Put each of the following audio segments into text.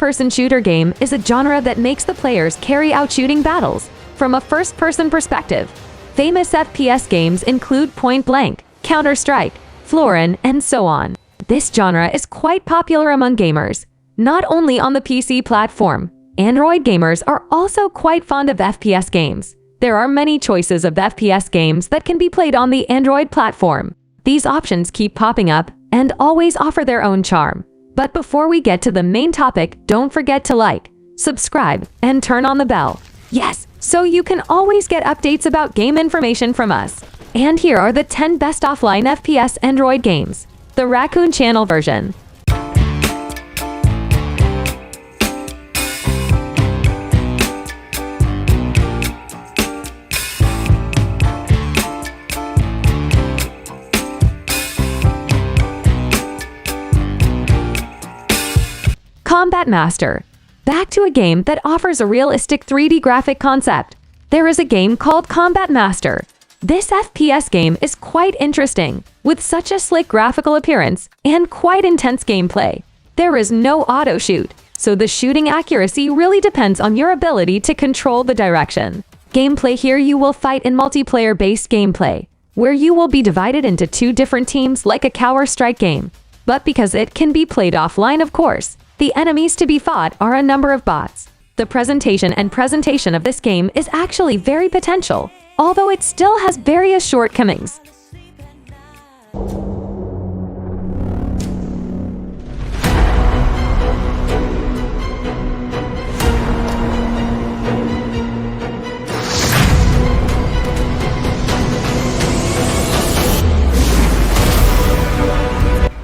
first-person shooter game is a genre that makes the players carry out shooting battles from a first-person perspective. Famous FPS games include Point Blank, Counter-Strike, Florin, and so on. This genre is quite popular among gamers, not only on the PC platform. Android gamers are also quite fond of FPS games. There are many choices of FPS games that can be played on the Android platform. These options keep popping up and always offer their own charm. But before we get to the main topic, don't forget to like, subscribe, and turn on the bell. Yes, so you can always get updates about game information from us. And here are the 10 best offline FPS Android games. The Raccoon Channel version. Combat Master. Back to a game that offers a realistic 3D graphic concept. There is a game called Combat Master. This FPS game is quite interesting, with such a slick graphical appearance and quite intense gameplay. There is no auto shoot, so the shooting accuracy really depends on your ability to control the direction. Gameplay here: you will fight in multiplayer-based gameplay, where you will be divided into 2 different teams like a Counter-Strike game. But because it can be played offline, of course, the enemies to be fought are a number of bots. The presentation of this game is actually very potential, although it still has various shortcomings.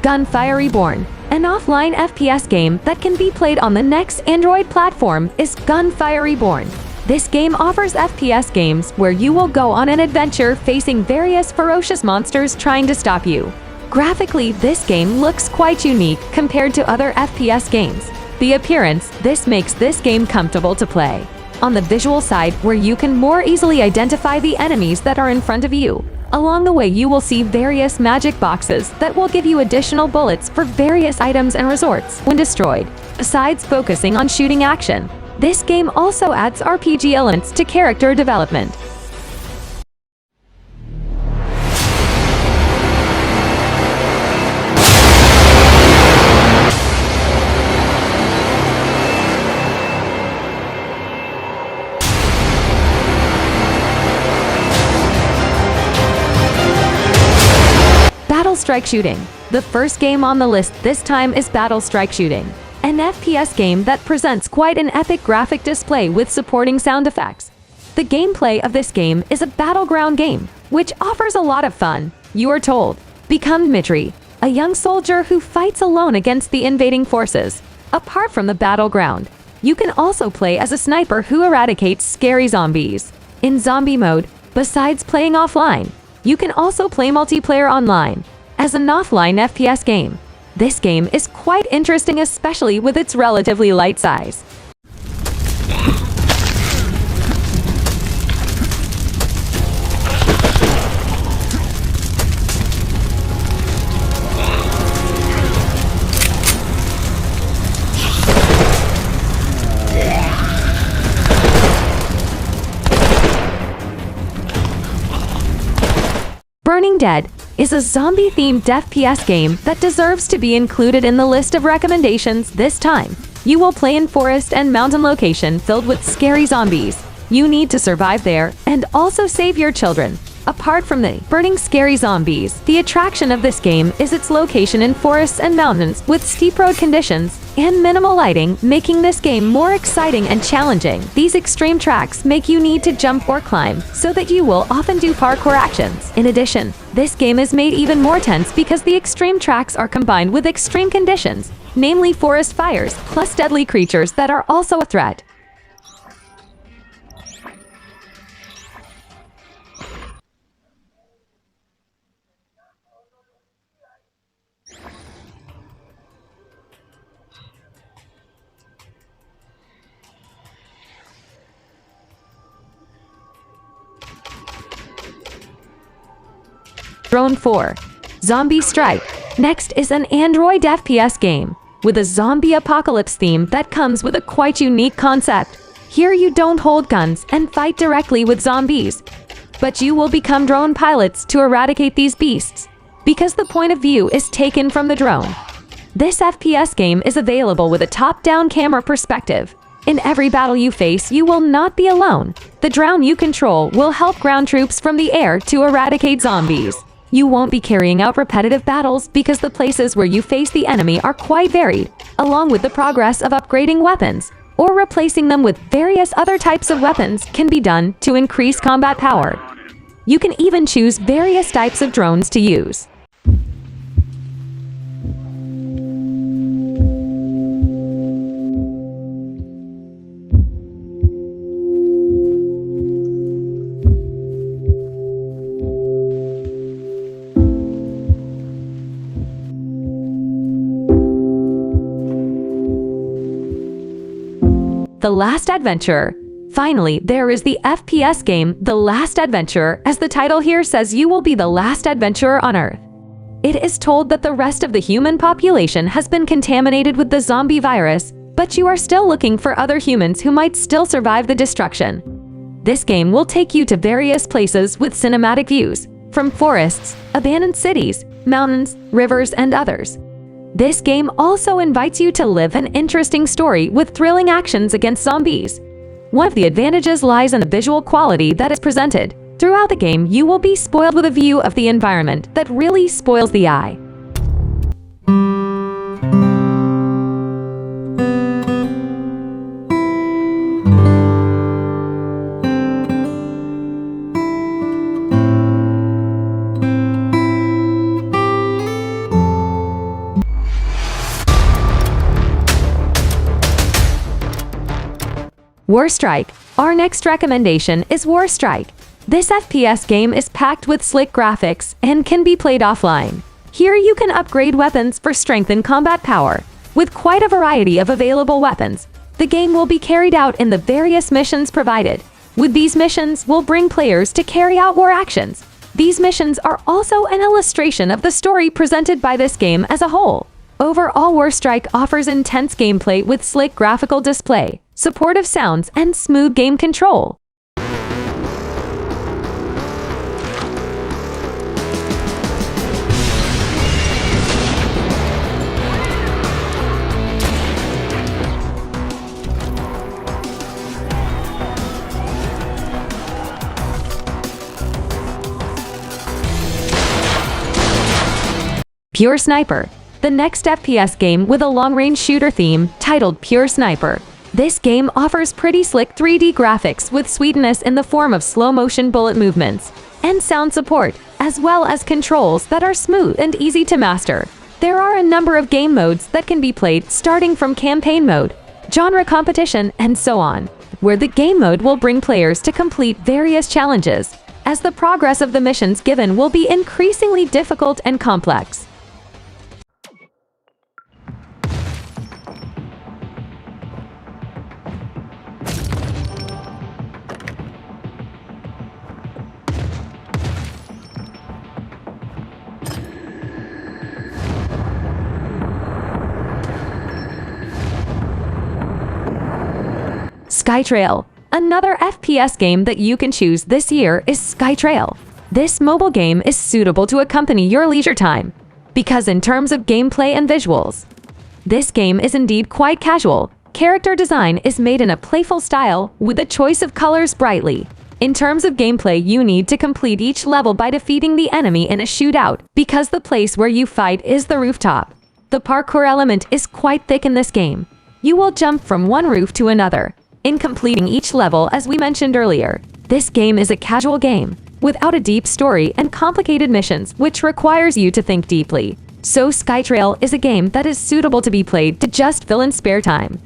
Gunfire Reborn. An offline FPS game that can be played on the next Android platform is Gunfire Reborn. This game offers FPS games where you will go on an adventure facing various ferocious monsters trying to stop you. Graphically, this game looks quite unique compared to other FPS games. The appearance, this makes this game comfortable to play. On the visual side, where you can more easily identify the enemies that are in front of you. Along the way, you will see various magic boxes that will give you additional bullets for various items and resorts when destroyed. Besides focusing on shooting action, this game also adds RPG elements to character development. Battle Strike Shooting. The first game on the list this time is Battle Strike Shooting, an FPS game that presents quite an epic graphic display with supporting sound effects. The gameplay of this game is a battleground game, which offers a lot of fun. You are told, become Dmitry, a young soldier who fights alone against the invading forces. Apart from the battleground, you can also play as a sniper who eradicates scary zombies. In zombie mode, besides playing offline, you can also play multiplayer online as an offline FPS game. This game is quite interesting, especially with its relatively light size. Burning Dead is a zombie-themed FPS game that deserves to be included in the list of recommendations this time. You will play in forest and mountain location filled with scary zombies. You need to survive there and also save your children. Apart from the burning scary zombies, the attraction of this game is its location in forests and mountains with steep road conditions and minimal lighting, making this game more exciting and challenging. These extreme tracks make you need to jump or climb, so that you will often do parkour actions. In addition, this game is made even more tense because the extreme tracks are combined with extreme conditions, namely forest fires, plus deadly creatures that are also a threat. Drone 4. Zombie Strike. Next is an Android FPS game. with a zombie apocalypse theme that comes with a quite unique concept. Here you don't hold guns and fight directly with zombies, but you will become drone pilots to eradicate these beasts, because the point of view is taken from the drone. This FPS game is available with a top-down camera perspective. In every battle you face, you will not be alone. The drone you control will help ground troops from the air to eradicate zombies. You won't be carrying out repetitive battles because the places where you face the enemy are quite varied, along with the progress of upgrading weapons, or replacing them with various other types of weapons can be done to increase combat power. You can even choose various types of drones to use. The Last Adventurer. Finally, there is the FPS game The Last Adventurer. As the title here says, you will be the last adventurer on Earth. It is told that the rest of the human population has been contaminated with the zombie virus, but you are still looking for other humans who might still survive the destruction. This game will take you to various places with cinematic views, from forests, abandoned cities, mountains, rivers, and others. This game also invites you to live an interesting story with thrilling actions against zombies. One of the advantages lies in the visual quality that is presented. Throughout the game, you will be spoiled with a view of the environment that really spoils the eye. War Strike. Our next recommendation is War Strike. This FPS game is packed with slick graphics and can be played offline. Here you can upgrade weapons for strength and combat power. With quite a variety of available weapons, the game will be carried out in the various missions provided. With these missions, will bring players to carry out war actions. These missions are also an illustration of the story presented by this game as a whole. Overall, War Strike offers intense gameplay with slick graphical display, supportive sounds, and smooth game control. Pure Sniper. The next FPS game with a long-range shooter theme, titled Pure Sniper. This game offers pretty slick 3D graphics with sweetness in the form of slow-motion bullet movements and sound support, as well as controls that are smooth and easy to master. There are a number of game modes that can be played, starting from campaign mode, genre competition, and so on, where the game mode will bring players to complete various challenges, as the progress of the missions given will be increasingly difficult and complex. Skytrail. Another FPS game that you can choose this year is Skytrail. This mobile game is suitable to accompany your leisure time, because in terms of gameplay and visuals, this game is indeed quite casual. Character design is made in a playful style with a choice of colors brightly. In terms of gameplay, you need to complete each level by defeating the enemy in a shootout, because the place where you fight is the rooftop. The parkour element is quite thick in this game. You will jump from one roof to another in completing each level, as we mentioned earlier. This game is a casual game, without a deep story and complicated missions, which requires you to think deeply. So Skytrail is a game that is suitable to be played to just fill in spare time.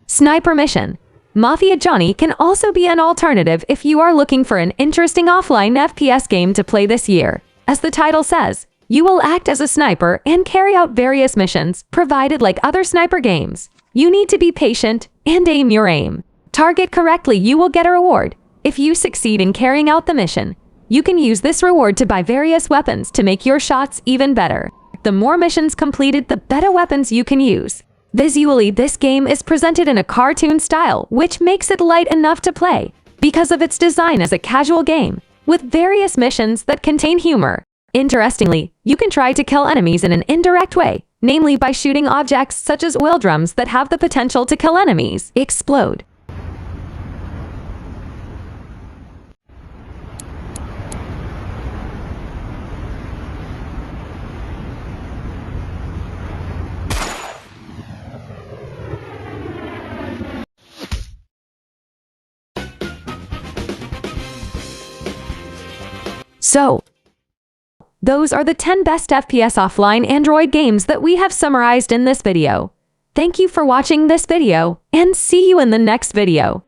Sniper Mission. Mafia Johnny can also be an alternative if you are looking for an interesting offline FPS game to play this year. As the title says, you will act as a sniper and carry out various missions, provided like other sniper games. You need to be patient and aim your aim. Target correctly, you will get a reward. If you succeed in carrying out the mission, you can use this reward to buy various weapons to make your shots even better. The more missions completed, the better weapons you can use. Visually, this game is presented in a cartoon style, which makes it light enough to play because of its design as a casual game, with various missions that contain humor. Interestingly, you can try to kill enemies in an indirect way, namely by shooting objects such as oil drums that have the potential to kill enemies explode. So, those are the 10 best FPS offline Android games that we have summarized in this video. Thank you for watching this video, and see you in the next video.